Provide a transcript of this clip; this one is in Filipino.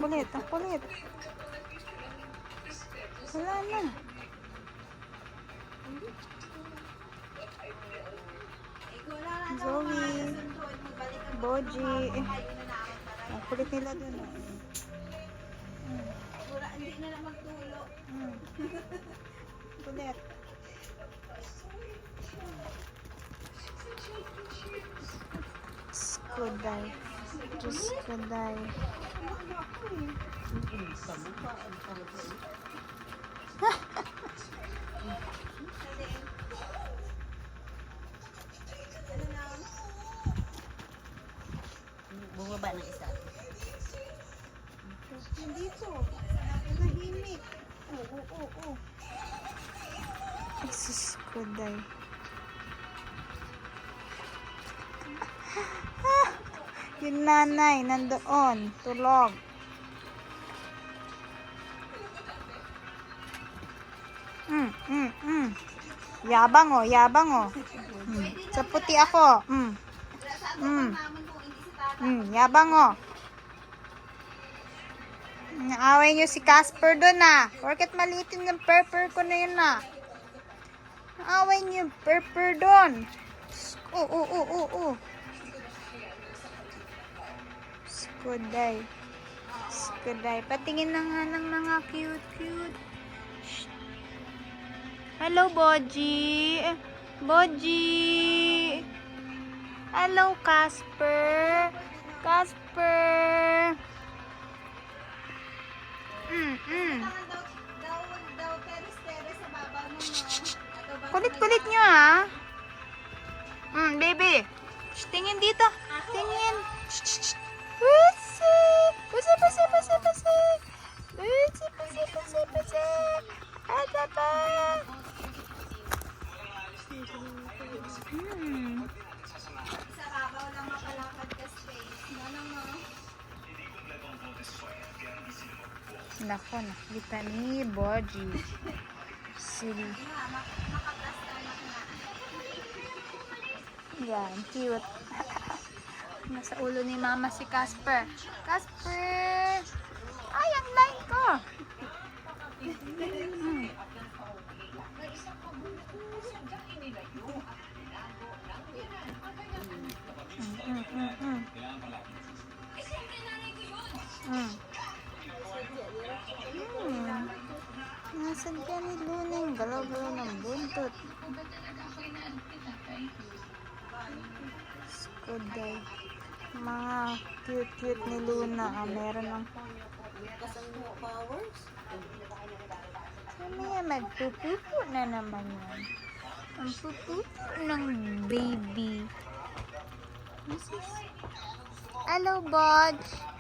kulit, ang kulit. Wala na. Zoe, Boji. Ang kulit nila dun. Hindi na lang magtulo. Kulit. Skuday. Skuday. Bumaba ng isa. Dito. Nahimik. Oo. Jesus, kuday. Yung nanay, nandoon. Tulog. Yabang oh, yabang oh. Sa puti ako. Yabang oh. Naaway nyo si Casper doon ah. Porket malitin yung purper ko na yun ah. Naaway nyo yung purper doon. Oo. Skuday. Patingin na nga ng mga cute. Shh. Hello, Boji. Hello, Casper. Kulit-kulit nyo ah. Baby. Shh, tingin dito. Tingin. Pussy. Ada pa. Sa babaw lang makalakad ka space. Nako, nakita ni Boji. Sige. Yan, cute. Nasa ulo ni Mama si Casper. Casper! Ay, ang line ko! Nasaan ka ni Luna yung galaw-galaw ng buntot? Skuday. Mga cute ni Luna. Meron ng powers. mamaya magpupupo na naman yan. Ang pupupo ng baby. Hello, Bodge.